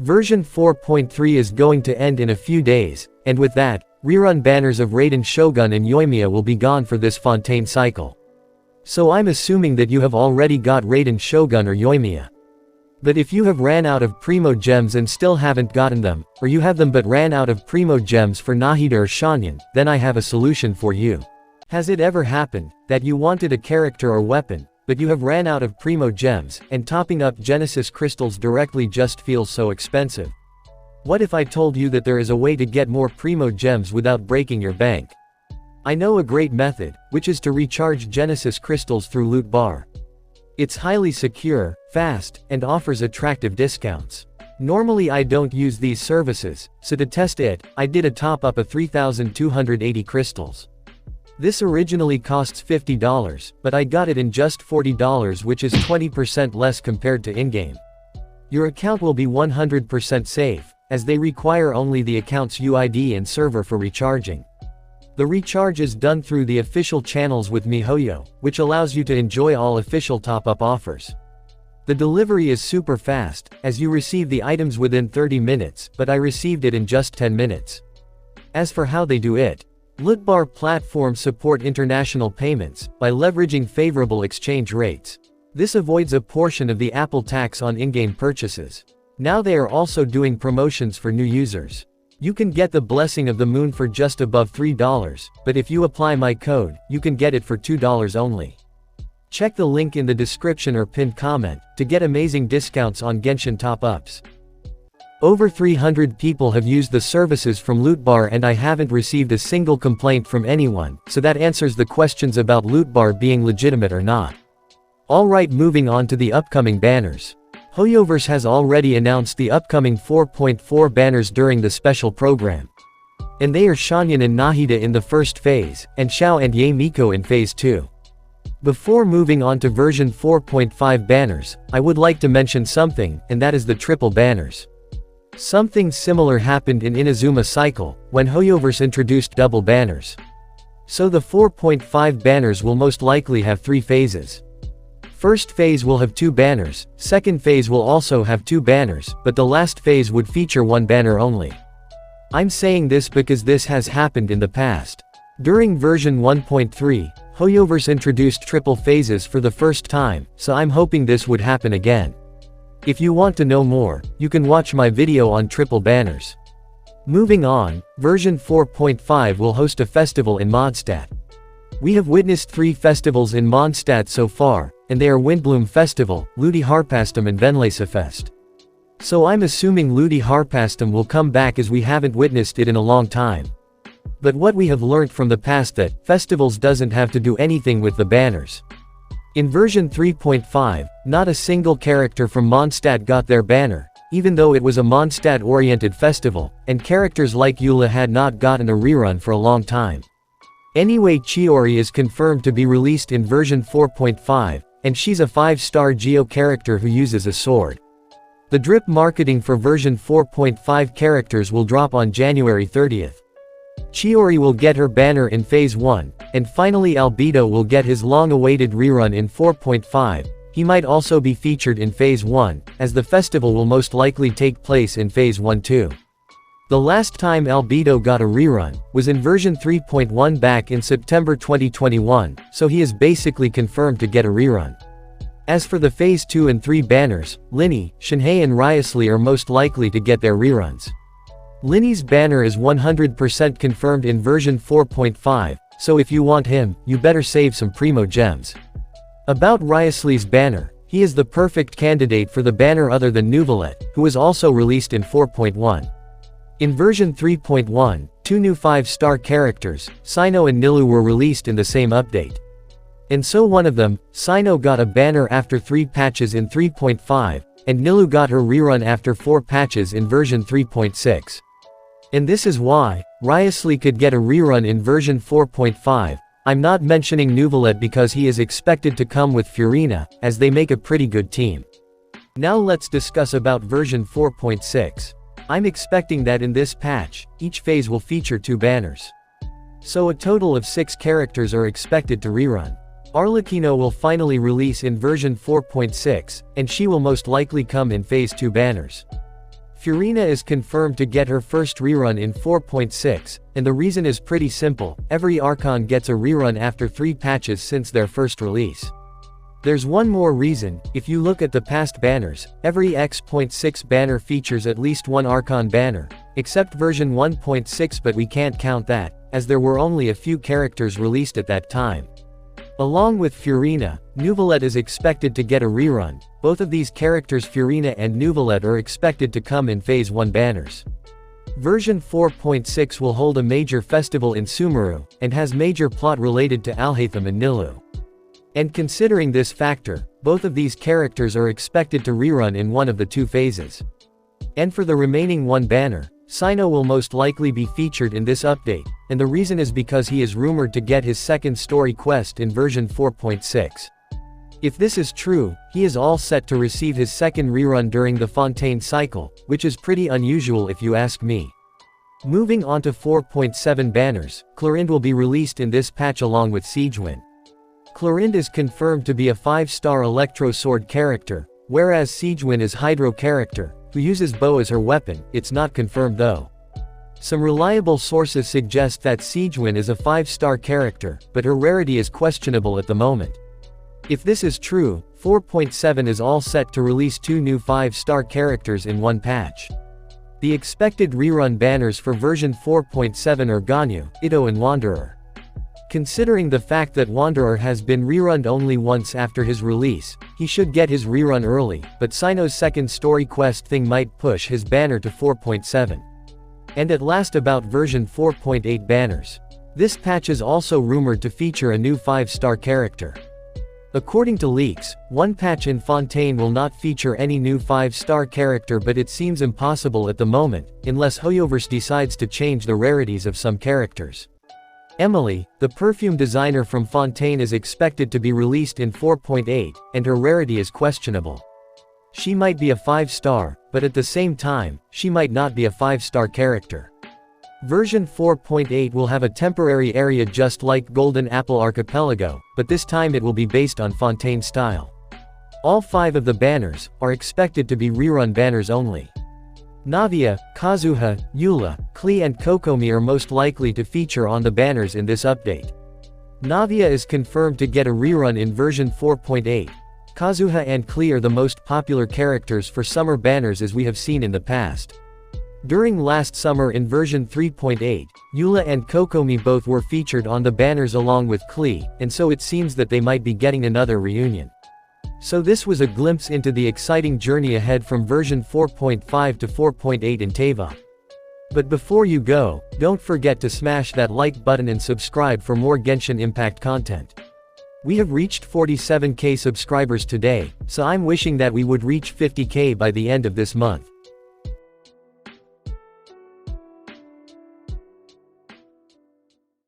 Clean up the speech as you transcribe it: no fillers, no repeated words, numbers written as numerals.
Version 4.3 is going to end in a few days, and with that, rerun banners of Raiden Shogun and Yoimiya will be gone for this Fontaine cycle. So I'm assuming that you have already got Raiden Shogun or Yoimiya. But if you have ran out of Primo Gems and still haven't gotten them, or you have them but ran out of Primo Gems for Nahida or Shanyan, then I have a solution for you. Has it ever happened that you wanted a character or weapon, but you have ran out of Primo Gems, and topping up Genesis crystals directly just feels so expensive? What if I told you that there is a way to get more Primo Gems without breaking your bank? I know a great method, which is to recharge Genesis crystals through Loot Bar. It's highly secure, fast, and offers attractive discounts. Normally I don't use these services, so to test it, I did a top up of 3,280 crystals. This originally costs $50, but I got it in just $40, which is 20% less compared to in-game. Your account will be 100% safe, as they require only the account's UID and server for recharging. The recharge is done through the official channels with MiHoYo, which allows you to enjoy all official top-up offers. The delivery is super fast, as you receive the items within 30 minutes, but I received it in just 10 minutes. As for how they do it, Loot Bar platforms support international payments, by leveraging favorable exchange rates. This avoids a portion of the Apple tax on in-game purchases. Now they are also doing promotions for new users. You can get the Blessing of the Moon for just above $3, but if you apply my code, you can get it for $2 only. Check the link in the description or pinned comment, to get amazing discounts on Genshin top-ups. Over 300 people have used the services from Loot Bar and I haven't received a single complaint from anyone, so that answers the questions about Loot Bar being legitimate or not. Alright, moving on to the upcoming banners. Hoyoverse has already announced the upcoming 4.4 banners during the special program. And they are Shanyan and Nahida in the first phase, and Xiao and Yae Miko in phase 2. Before moving on to version 4.5 banners, I would like to mention something, and that is the triple banners. Something similar happened in Inazuma Cycle, when Hoyoverse introduced double banners. So the 4.5 banners will most likely have 3 phases. First phase will have 2 banners, second phase will also have 2 banners, but the last phase would feature 1 banner only. I'm saying this because this has happened in the past. During version 1.3, Hoyoverse introduced triple phases for the first time, so I'm hoping this would happen again. If you want to know more, you can watch my video on triple banners. Moving on, version 4.5 will host a festival in Mondstadt. We have witnessed 3 festivals in Mondstadt so far, and they are Windbloom Festival, Ludi Harpastum and Venlasefest. So I'm assuming Ludi Harpastum will come back as we haven't witnessed it in a long time. But what we have learnt from the past that, festivals doesn't have to do anything with the banners. In version 3.5, not a single character from Mondstadt got their banner, even though it was a Mondstadt-oriented festival, and characters like Eula had not gotten a rerun for a long time. Anyway, Chiori is confirmed to be released in version 4.5, and she's a 5-star Geo character who uses a sword. The drip marketing for version 4.5 characters will drop on January 30th. Chiori will get her banner in phase 1, and finally Albedo will get his long-awaited rerun in 4.5, he might also be featured in phase 1, as the festival will most likely take place in phase 1 too. The last time Albedo got a rerun, was in version 3.1 back in September 2021, so he is basically confirmed to get a rerun. As for the phase 2 and 3 banners, Linny, Shinhei and Ryusley are most likely to get their reruns. Linny's banner is 100% confirmed in version 4.5, so if you want him, you better save some Primo Gems. About Ryusley's banner, he is the perfect candidate for the banner other than Nuvolet, who was also released in 4.1. In version 3.1, 2 new 5-star characters, Sino and Nilu were released in the same update. And so one of them, Sino got a banner after 3 patches in 3.5, and Nilu got her rerun after 4 patches in version 3.6. And this is why, Ryusley could get a rerun in version 4.5, I'm not mentioning Nuvolet because he is expected to come with Furina, as they make a pretty good team. Now let's discuss about version 4.6. I'm expecting that in this patch, each phase will feature 2 banners. So a total of 6 characters are expected to rerun. Arlecchino will finally release in version 4.6, and she will most likely come in phase 2 banners. Furina is confirmed to get her first rerun in 4.6, and the reason is pretty simple: every Archon gets a rerun after 3 patches since their first release. There's one more reason: if you look at the past banners, every X.6 banner features at least one Archon banner, except version 1.6, but we can't count that, as there were only a few characters released at that time. Along with Furina, Neuvillette is expected to get a rerun. Both of these characters, Furina and Neuvillette, are expected to come in Phase 1 banners. Version 4.6 will hold a major festival in Sumeru, and has major plot related to Alhaitham and Nilou. And considering this factor, both of these characters are expected to rerun in one of the 2 phases. And for the remaining 1 banner, Cyno will most likely be featured in this update, and the reason is because he is rumored to get his second story quest in version 4.6. If this is true, he is all set to receive his second rerun during the Fontaine cycle, which is pretty unusual if you ask me. Moving on to 4.7 banners, Clorinde will be released in this patch along with Siegewin. Clorinde is confirmed to be a 5-star Electro Sword character, whereas Siegewin is Hydro character, who uses bow as her weapon. It's not confirmed though. Some reliable sources suggest that Siegewin is a 5-star character, but her rarity is questionable at the moment. If this is true, 4.7 is all set to release 2 new 5-star characters in one patch. The expected rerun banners for version 4.7 are Ganyu, Ito and Wanderer. Considering the fact that Wanderer has been rerunned only once after his release, he should get his rerun early, but Cyno's second story quest thing might push his banner to 4.7. And at last, about version 4.8 banners. This patch is also rumored to feature a new 5-star character. According to leaks, one patch in Fontaine will not feature any new 5-star character, but it seems impossible at the moment, unless Hoyoverse decides to change the rarities of some characters. Emily, the perfume designer from Fontaine, is expected to be released in 4.8, and her rarity is questionable. She might be a 5-star, but at the same time, she might not be a 5-star character. Version 4.8 will have a temporary area just like Golden Apple Archipelago, but this time it will be based on Fontaine style. All 5 of the banners are expected to be rerun banners only. Navia, Kazuha, Eula, Klee and Kokomi are most likely to feature on the banners in this update. Navia is confirmed to get a rerun in version 4.8. Kazuha and Klee are the most popular characters for summer banners, as we have seen in the past. During last summer in version 3.8, Eula and Kokomi both were featured on the banners along with Klee, and so it seems that they might be getting another reunion. So this was a glimpse into the exciting journey ahead from version 4.5 to 4.8 in Teva. But before you go, don't forget to smash that like button and subscribe for more Genshin Impact content. We have reached 47k subscribers today, so I'm wishing that we would reach 50k by the end of this month.